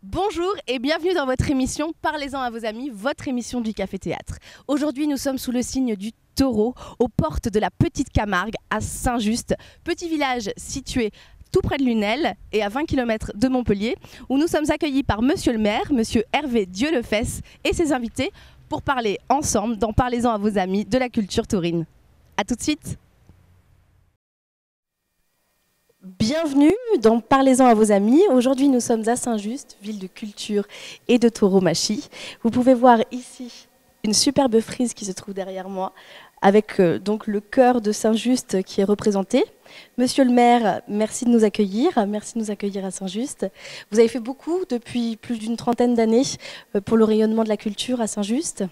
Bonjour et bienvenue dans votre émission Parlez-en à vos amis, votre émission du Café Théâtre. Aujourd'hui, nous sommes sous le signe du taureau, aux portes de la Petite Camargue, à Saint-Just, petit village situé tout près de Lunel et à 20 km de Montpellier, où nous sommes accueillis par Monsieur le maire, Monsieur Hervé Dieulefesse et ses invités pour parler ensemble dans Parlez-en à vos amis de la culture taurine. A tout de suite. Bienvenue dans Parlez-en à vos amis. Aujourd'hui, nous sommes à Saint-Just, ville de culture et de tauromachie. Vous pouvez voir ici une superbe frise qui se trouve derrière moi, avec donc le chœur de Saint-Just qui est représenté. Monsieur le maire, merci de nous accueillir. Merci de nous accueillir à Saint-Just. Vous avez fait beaucoup depuis plus d'une trentaine d'années pour le rayonnement de la culture à Saint-Just.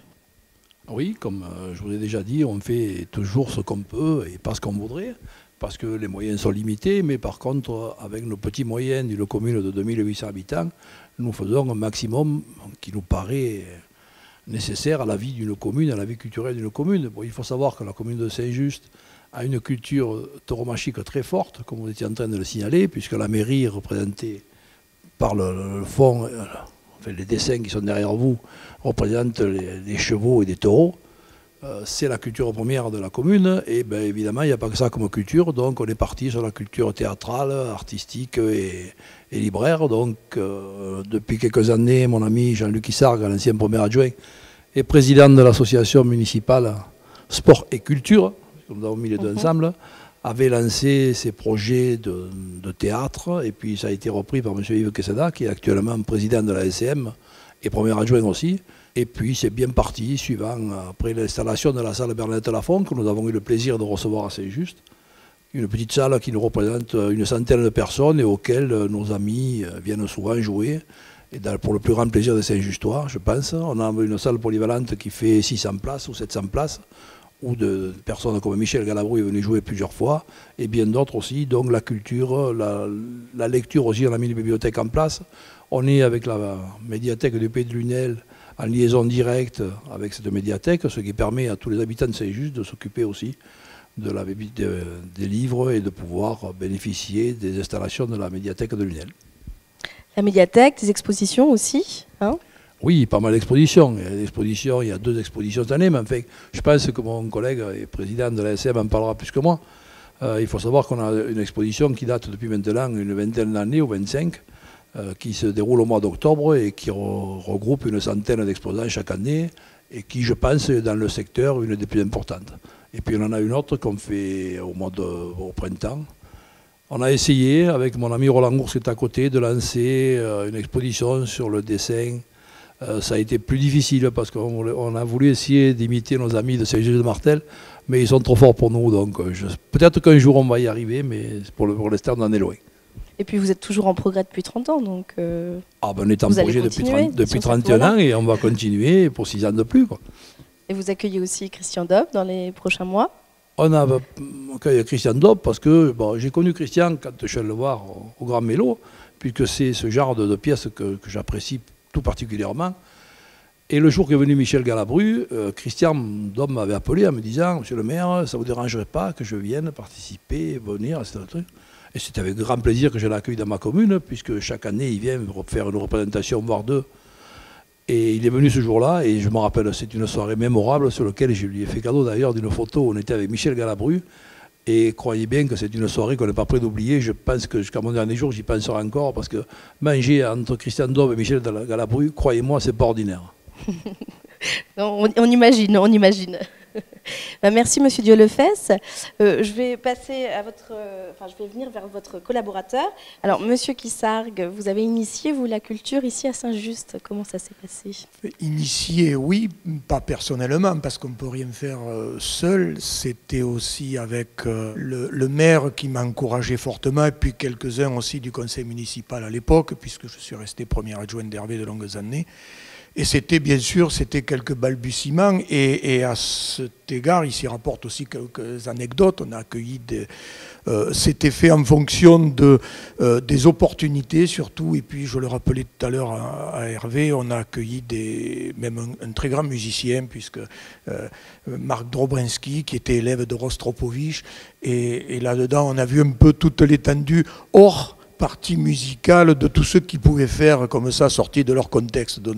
Oui, comme je vous l'ai déjà dit, on fait toujours ce qu'on peut et pas ce qu'on voudrait, parce que les moyens sont limités, mais par contre, avec nos petits moyens d'une commune de 2800 habitants, nous faisons un maximum qui nous paraît nécessaire à la vie d'une commune, à la vie culturelle d'une commune. Bon, il faut savoir que la commune de Saint-Just a une culture tauromachique très forte, comme vous étiez en train de le signaler, puisque la mairie, représentée par le fond, enfin, les dessins qui sont derrière vous, représentent les chevaux et des taureaux. C'est la culture première de la commune, et bien évidemment il n'y a pas que ça comme culture, donc on est parti sur la culture théâtrale, artistique et libraire. Donc depuis quelques années, mon ami Jean-Luc Issargue, l'ancien premier adjoint, est président de l'association municipale Sport et Culture, nous avons mis les deux ensemble, avait lancé ses projets de théâtre, et puis ça a été repris par M. Yves Quesada, qui est actuellement président de la SM et premier adjoint aussi. Et puis c'est bien parti, suivant après l'installation de la salle Bernadette Lafont, que nous avons eu le plaisir de recevoir à Saint-Just. Une petite salle qui nous représente une centaine de personnes et auxquelles nos amis viennent souvent jouer. Et pour le plus grand plaisir des Saint-Justois, je pense. On a une salle polyvalente qui fait 600 places ou 700 places, où de personnes comme Michel Galabru est venu jouer plusieurs fois, et bien d'autres aussi. Donc la culture, la lecture aussi, on a mis une bibliothèque en place. On est avec la médiathèque du Pays de Lunel, en liaison directe avec cette médiathèque, ce qui permet à tous les habitants de Saint-Just de s'occuper aussi des livres et de pouvoir bénéficier des installations de la médiathèque de Lunel. La médiathèque, des expositions aussi, hein? Oui, pas mal d'expositions. Il y a 2 expositions cette année, mais enfin, je pense que mon collègue et président de la SM en parlera plus que moi. Il faut savoir qu'on a une exposition qui date depuis maintenant une vingtaine d'années ou 25, qui se déroule au mois d'octobre et qui regroupe une centaine d'exposants chaque année et qui, je pense, est dans le secteur une des plus importantes. Et puis on en a une autre qu'on fait au printemps. On a essayé, avec mon ami Roland Gours qui est à côté, de lancer une exposition sur le dessin. Ça a été plus difficile parce qu'on a voulu essayer d'imiter nos amis de Saint-Gilles-de-Martel, mais ils sont trop forts pour nous, donc peut-être qu'un jour on va y arriver, mais pour l'instant on en est loin. Et puis vous êtes toujours en progrès depuis 30 ans, donc on est en projet depuis 31 ans et on va continuer pour 6 ans de plus, quoi. Et vous accueillez aussi Christian Dob dans les prochains mois? On accueille Christian Dob parce que j'ai connu Christian quand je suis allé le voir au Grand Mélo, puisque c'est ce genre de pièces que j'apprécie tout particulièrement. Et le jour qu'est venu Michel Galabru, Christian Dob m'avait appelé en me disant « Monsieur le maire, ça ne vous dérangerait pas que je vienne participer, venir ?» Et c'était avec grand plaisir que je l'accueille dans ma commune, puisque chaque année, il vient faire une représentation, voire 2. Et il est venu ce jour-là, et je me rappelle, c'est une soirée mémorable sur laquelle je lui ai fait cadeau d'ailleurs d'une photo où on était avec Michel Galabru. Et croyez bien que c'est une soirée qu'on n'est pas prêt d'oublier. Je pense que jusqu'à mon dernier jour, j'y penserai encore, parce que manger entre Christian Dob et Michel Galabru, croyez-moi, c'est pas ordinaire. On imagine, on imagine. Merci Monsieur Dieulefesse. Je vais passer à je vais venir vers votre collaborateur. Alors Monsieur Kissargues, vous avez initié vous la culture ici à Saint-Just. Comment ça s'est passé? Initié, oui, pas personnellement parce qu'on ne peut rien faire seul. C'était aussi avec le maire qui m'a encouragé fortement et puis quelques-uns aussi du conseil municipal à l'époque, puisque je suis resté premier adjoint d'Hervé de longues années. Et c'était bien sûr, c'était quelques balbutiements et à cet égard, il s'y rapporte aussi quelques anecdotes. On a accueilli c'était fait en fonction des opportunités surtout, et puis je le rappelais tout à l'heure à Hervé, on a accueilli même un très grand musicien, puisque Marc Drobrinski, qui était élève de Rostropovich, et là-dedans on a vu un peu toute l'étendue hors partie musicale de tous ceux qui pouvaient faire comme ça, sortis de leur contexte. Donc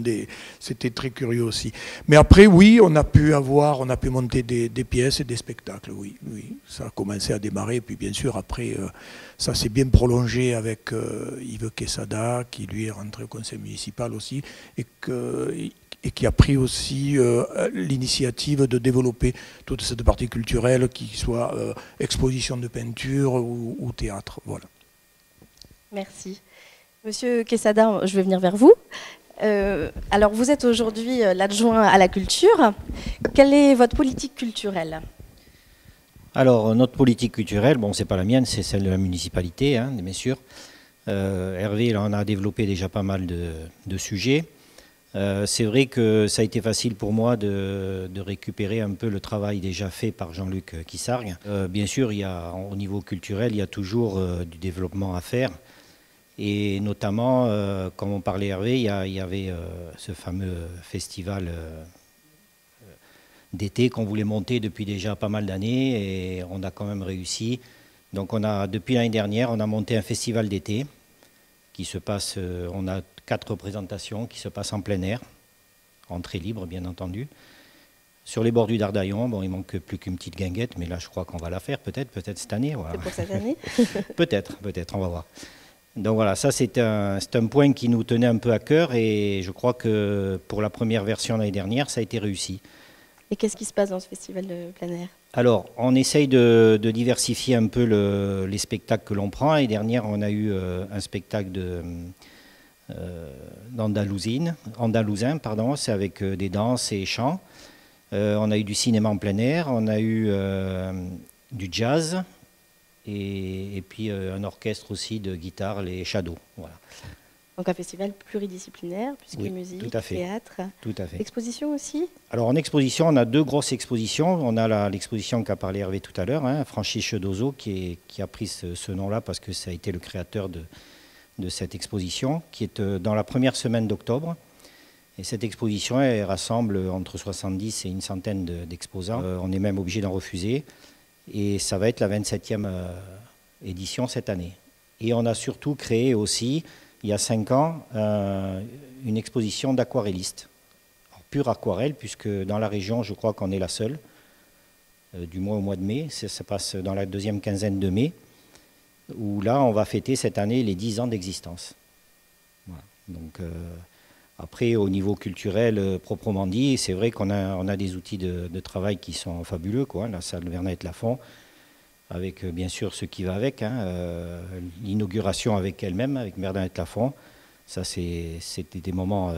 c'était très curieux aussi. Mais après, oui, on a pu monter des pièces et des spectacles, oui. Ça a commencé à démarrer, et puis bien sûr, après, ça s'est bien prolongé avec Yves Quesada, qui lui est rentré au conseil municipal aussi, et qui a pris aussi l'initiative de développer toute cette partie culturelle, qui soit exposition de peinture ou théâtre, voilà. Merci. Monsieur Quesada, je vais venir vers vous. Alors, vous êtes aujourd'hui l'adjoint à la culture. Quelle est votre politique culturelle? Alors, notre politique culturelle, bon, c'est pas la mienne, c'est celle de la municipalité, hein, bien sûr. Hervé, là, on a développé déjà pas mal de sujets. C'est vrai que ça a été facile pour moi de récupérer un peu le travail déjà fait par Jean-Luc Kissargues. Bien sûr, au niveau culturel, il y a toujours du développement à faire. Et notamment, comme on parlait Hervé, il y avait ce fameux festival d'été qu'on voulait monter depuis déjà pas mal d'années, et on a quand même réussi. Donc depuis l'année dernière, on a monté un festival d'été qui se passe, on a 4 représentations qui se passent en plein air, entrée libre bien entendu, sur les bords du Dardaillon. Bon, il manque plus qu'une petite guinguette, mais là je crois qu'on va la faire peut-être cette année. Voilà. C'est pour cette année. Peut-être, on va voir. Donc voilà, ça c'est un point qui nous tenait un peu à cœur, et je crois que pour la première version l'année dernière, ça a été réussi. Et qu'est-ce qui se passe dans ce festival de plein air? Alors, on essaye de diversifier un peu les spectacles que l'on prend. L'année dernière, on a eu un spectacle andalousien, c'est avec des danses et chants. On a eu du cinéma en plein air, on a eu du jazz, et puis un orchestre aussi de guitare, les Shadows. Voilà. Donc un festival pluridisciplinaire, puisque oui, musique, tout à fait. théâtre. Tout à fait. Exposition aussi? Alors en exposition, on a 2 grosses expositions. On a l'exposition qu'a parlé Hervé tout à l'heure, hein, Francis Chedozo, qui a pris ce nom-là parce que ça a été le créateur de cette exposition, qui est dans la première semaine d'octobre. Et cette exposition, elle rassemble entre 70 et une centaine d'exposants. On est même obligé d'en refuser. Et ça va être la 27e édition cette année. Et on a surtout créé aussi, il y a 5 ans, une exposition d'aquarellistes. Pure aquarelle, puisque dans la région, je crois qu'on est la seule, du moins au mois de mai. Ça passe dans la 2e quinzaine de mai, où là, on va fêter cette année les 10 ans d'existence. Voilà. Donc, après, au niveau culturel, proprement dit, c'est vrai qu'on a des outils de travail qui sont fabuleux, quoi. La salle Bernadette Lafont, avec bien sûr ce qui va avec, hein, l'inauguration avec elle-même, avec Bernadette Lafont. Ça, c'était des moments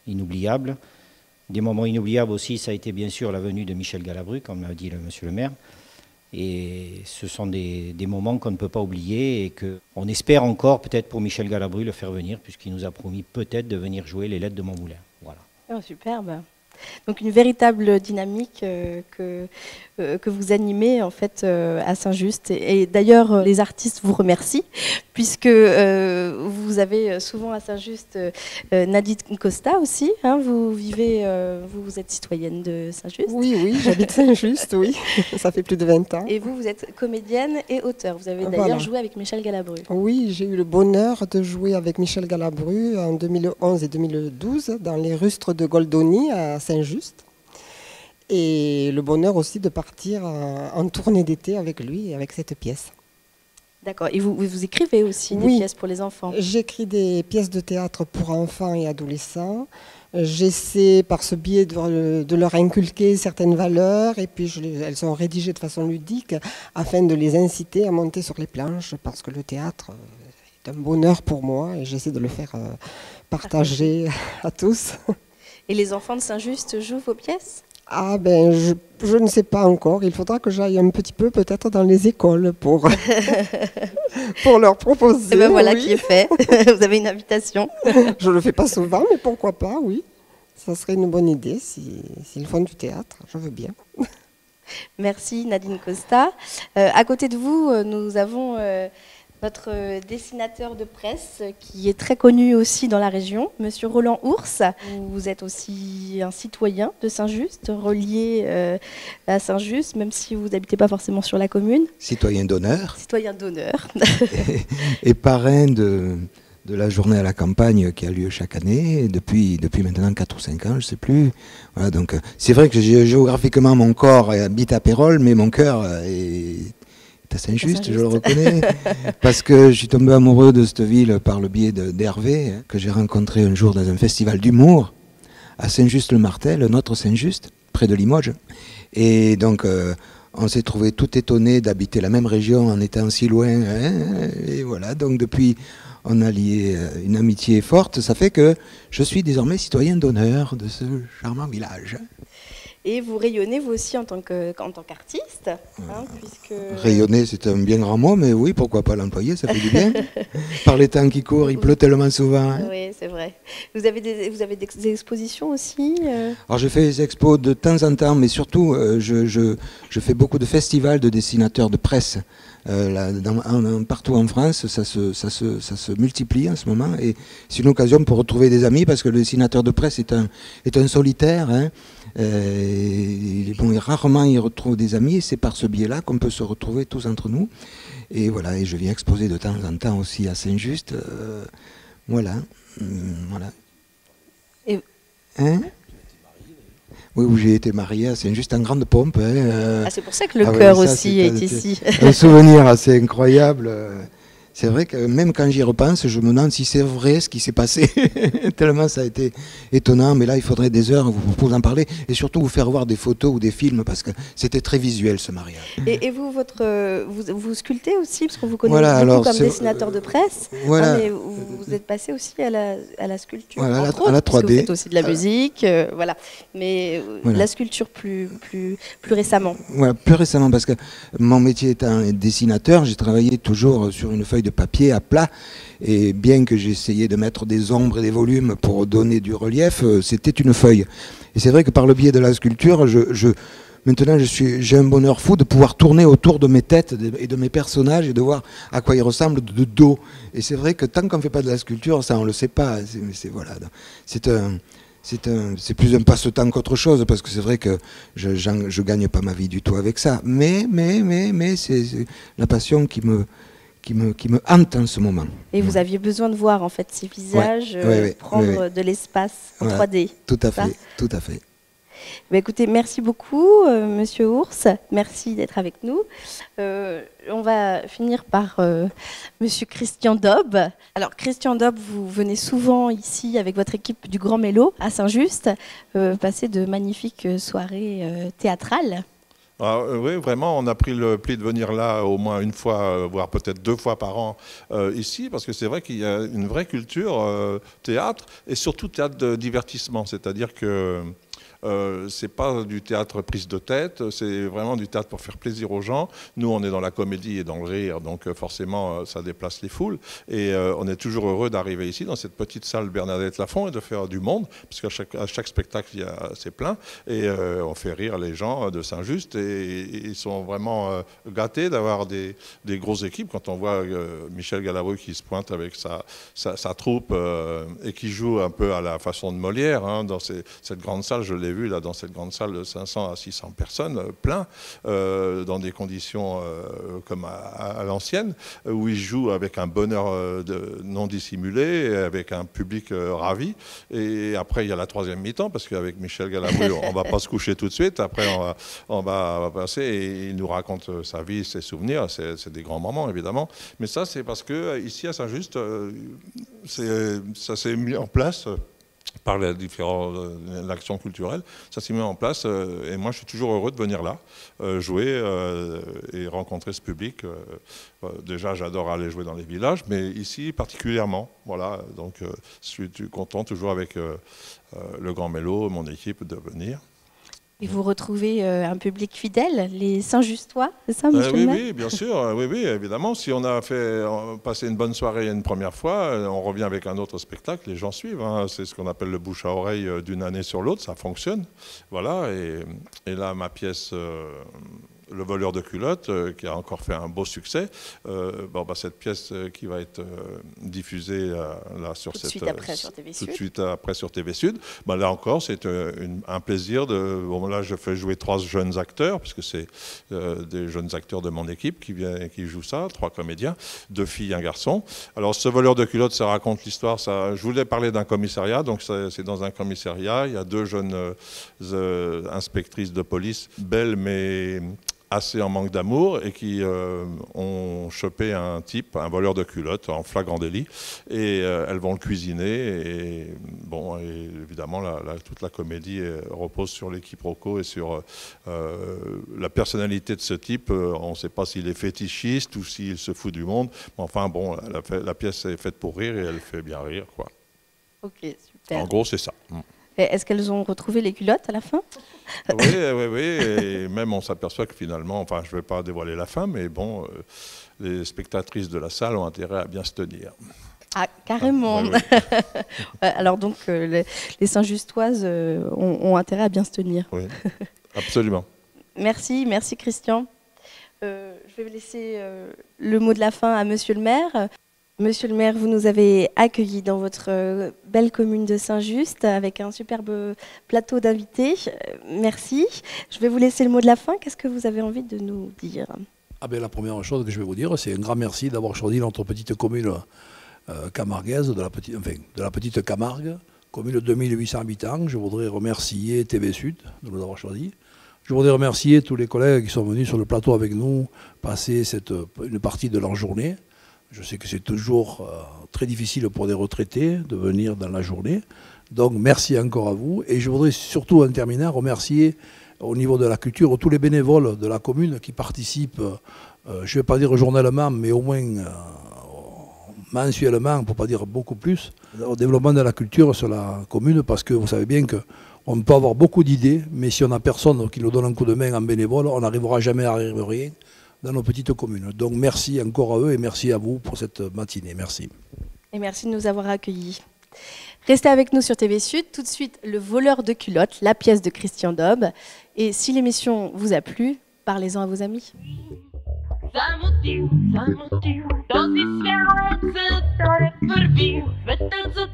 inoubliables. Des moments inoubliables aussi, ça a été bien sûr la venue de Michel Galabru, comme l'a dit monsieur le maire. Et ce sont des moments qu'on ne peut pas oublier, et qu'on espère encore, peut-être pour Michel Galabru, le faire venir, puisqu'il nous a promis peut-être de venir jouer les Lettres de Montmoulin. Voilà. Oh, superbe. Donc une véritable dynamique que vous animez en fait à Saint-Just. Et d'ailleurs, les artistes vous remercient, puisque vous avez souvent à Saint-Just Nadine Costa aussi. Hein, vous êtes citoyenne de Saint-Just. Oui, j'habite Saint-Just, oui. Ça fait plus de 20 ans. Et vous êtes comédienne et auteure. Vous avez d'ailleurs joué avec Michel Galabru. Oui, j'ai eu le bonheur de jouer avec Michel Galabru en 2011 et 2012 dans les Rustres de Goldoni à Saint-Just. Et le bonheur aussi de partir en tournée d'été avec lui et avec cette pièce. D'accord. Et vous écrivez aussi des pièces pour les enfants? J'écris des pièces de théâtre pour enfants et adolescents. J'essaie par ce biais de leur inculquer certaines valeurs et puis elles sont rédigées de façon ludique afin de les inciter à monter sur les planches parce que le théâtre est un bonheur pour moi et j'essaie de le faire partager à tous. Et les enfants de Saint-Just jouent vos pièces ? Ah ben, je ne sais pas encore. Il faudra que j'aille un petit peu peut-être dans les écoles pour, pour leur proposer. Et ben voilà oui. qui est fait. Vous avez une invitation. Je ne le fais pas souvent, mais pourquoi pas, oui. Ça serait une bonne idée s'ils font du théâtre. Je veux bien. Merci Nadine Costa. À côté de vous, nous avons notre dessinateur de presse qui est très connu aussi dans la région, Monsieur Roland Ours. Vous êtes aussi un citoyen de Saint-Just, relié à Saint-Just, même si vous n'habitez pas forcément sur la commune. Citoyen d'honneur. Citoyen d'honneur. Et parrain de la journée à la campagne qui a lieu chaque année, depuis maintenant 4 ou 5 ans, je ne sais plus. Voilà, donc c'est vrai que géographiquement mon corps habite à Pérols, mais mon cœur est à Saint-Just, je le reconnais, parce que je suis tombé amoureux de cette ville par le biais d'Hervé, que j'ai rencontré un jour dans un festival d'humour à Saint-Just-le-Martel, notre Saint-Just, près de Limoges. Et donc, on s'est trouvé tout étonné d'habiter la même région en étant si loin. Hein, et voilà, donc depuis, on a lié une amitié forte. Ça fait que je suis désormais citoyen d'honneur de ce charmant village. Et vous rayonnez vous aussi en tant qu'artiste, hein, puisque... Rayonner, c'est un bien grand mot, mais oui, pourquoi pas l'employer, ça fait du bien. Par les temps qui courent, il pleut tellement souvent. Hein. Oui, c'est vrai. Vous avez des expositions aussi Alors je fais des expos de temps en temps, mais surtout, je fais beaucoup de festivals de dessinateurs de presse. Partout en France, ça se multiplie en ce moment et c'est une occasion pour retrouver des amis parce que le dessinateur de presse est un solitaire. Hein. Rarement il retrouve des amis et c'est par ce biais-là qu'on peut se retrouver tous entre nous. Et voilà, et je viens exposer de temps en temps aussi à Saint-Just. Voilà. Et... Hein? Oui, où j'ai été marié, c'est juste en grande pompe. Hein. C'est pour ça que le cœur aussi est ici. Un souvenir assez incroyable. C'est vrai que même quand j'y repense, je me demande si c'est vrai ce qui s'est passé. Tellement ça a été étonnant. Mais là, il faudrait des heures pour vous en parler. Et surtout vous faire voir des photos ou des films parce que c'était très visuel ce mariage. Et vous, vous sculptez aussi, parce qu'on vous connaît beaucoup comme dessinateur de presse. Voilà. Mais vous êtes passé aussi à la sculpture. Voilà, entre à la autres, 3D. Parce que vous faites aussi de la musique. Voilà. Mais voilà. La sculpture plus récemment. Voilà, plus récemment, parce que mon métier étant dessinateur, j'ai travaillé toujours sur une feuille de papier à plat, et bien que j'essayais de mettre des ombres et des volumes pour donner du relief, c'était une feuille. Et c'est vrai que par le biais de la sculpture, maintenant j'ai un bonheur fou de pouvoir tourner autour de mes têtes et de mes personnages et de voir à quoi ils ressemblent de dos. Et c'est vrai que tant qu'on ne fait pas de la sculpture, ça on ne le sait pas. C'est plus un passe-temps qu'autre chose, parce que c'est vrai que je gagne pas ma vie du tout avec ça. Mais c'est la passion qui me hante en ce moment. Et vous aviez besoin de voir en fait ces visages prendre de l'espace en 3D. Tout à fait, tout à fait. Bah écoutez, merci beaucoup, Monsieur Ours. Merci d'être avec nous. On va finir par Monsieur Christian Daube. Alors, Christian Daube, vous venez souvent ici avec votre équipe du Grand Mélo à Saint-Just, passer de magnifiques soirées théâtrales. Oui, vraiment, on a pris le pli de venir là au moins une fois, voire peut-être 2 fois par an ici, parce que c'est vrai qu'il y a une vraie culture théâtre, et surtout théâtre de divertissement, c'est-à-dire que c'est pas du théâtre prise de tête, c'est vraiment du théâtre pour faire plaisir aux gens. Nous, on est dans la comédie et dans le rire, donc forcément, ça déplace les foules. Et on est toujours heureux d'arriver ici, dans cette petite salle Bernadette Lafont, et de faire du monde, parce qu'à chaque spectacle, c'est plein. Et on fait rire les gens de Saint-Just, et ils sont vraiment gâtés d'avoir des grosses équipes. Quand on voit Michel Galabru qui se pointe avec sa troupe et qui joue un peu à la façon de Molière, hein, dans cette grande salle, je l'ai vu là dans cette grande salle de 500 à 600 personnes, plein, dans des conditions comme à l'ancienne, où ils jouent avec un bonheur non dissimulé, avec un public ravi. Et après, il y a la 3e mi-temps, parce qu'avec Michel Galabru, on ne va pas se coucher tout de suite. Après, on va passer et il nous raconte sa vie, ses souvenirs. C'est des grands moments, évidemment. Mais ça, c'est parce que ici à Saint-Just, ça s'est mis en place par les différentes actions culturelles, ça s'est mis en place et moi je suis toujours heureux de venir là, jouer et rencontrer ce public. Déjà j'adore aller jouer dans les villages, mais ici particulièrement, voilà, donc je suis content toujours avec le Grand Mélo, mon équipe de venir. Et vous retrouvez un public fidèle, les Saint-Justois, c'est ça, monsieur le maire ? Oui, bien sûr, oui, évidemment. Si on a passé une bonne soirée une première fois, on revient avec un autre spectacle, les gens suivent. Hein. C'est ce qu'on appelle le bouche à oreille d'une année sur l'autre, ça fonctionne. Voilà, et là, ma pièce... Le voleur de culottes, qui a encore fait un beau succès. Cette pièce qui va être diffusée là, sur tout de suite après sur TV Sud. Tout de suite après sur TV Sud. Là encore, c'est un plaisir de... là, je fais jouer 3 jeunes acteurs, puisque c'est des jeunes acteurs de mon équipe qui jouent ça, 3 comédiens, 2 filles, 1 garçon. Alors, ce voleur de culottes, ça raconte l'histoire. Je voulais parler d'un commissariat, donc c'est dans un commissariat. Il y a 2 jeunes inspectrices de police, belles mais assez en manque d'amour, et qui ont chopé un type, un voleur de culottes, en flagrant délit, et elles vont le cuisiner, et évidemment toute la comédie repose sur les quiproquos et sur la personnalité de ce type. On ne sait pas s'il est fétichiste ou s'il se fout du monde, mais enfin bon, la pièce est faite pour rire, et elle fait bien rire, quoi. Ok, super. En gros, c'est ça. Est-ce qu'elles ont retrouvé les culottes à la fin ? Oui, et même on s'aperçoit que finalement, enfin je ne vais pas dévoiler la fin, mais bon, les spectatrices de la salle ont intérêt à bien se tenir. Ah, carrément. Oui. Alors donc, les Saint-Justoises ont intérêt à bien se tenir. Oui, absolument. Merci Christian. Je vais laisser le mot de la fin à monsieur le maire. Monsieur le maire, vous nous avez accueillis dans votre belle commune de Saint-Just avec un superbe plateau d'invités. Merci. Je vais vous laisser le mot de la fin. Qu'est-ce que vous avez envie de nous dire ? La première chose que je vais vous dire, c'est un grand merci d'avoir choisi notre petite commune camarguaise, de la petite Camargue, commune de 2800 habitants. Je voudrais remercier TV Sud de nous avoir choisis. Je voudrais remercier tous les collègues qui sont venus sur le plateau avec nous passer une partie de leur journée. Je sais que c'est toujours très difficile pour des retraités de venir dans la journée. Donc merci encore à vous. Et je voudrais surtout en terminant remercier au niveau de la culture tous les bénévoles de la commune qui participent, je ne vais pas dire journellement, mais au moins mensuellement, pour ne pas dire beaucoup plus, au développement de la culture sur la commune, parce que vous savez bien qu'on peut avoir beaucoup d'idées, mais si on n'a personne qui nous donne un coup de main en bénévole, on n'arrivera jamais à arriver à rien dans nos petites communes. Donc merci encore à eux et merci à vous pour cette matinée. Merci. Et merci de nous avoir accueillis. Restez avec nous sur TV Sud. Tout de suite, Le voleur de culottes, la pièce de Christian Daube. Et si l'émission vous a plu, parlez-en à vos amis. Dat is jouw het, dat ik verviel, met een zo'n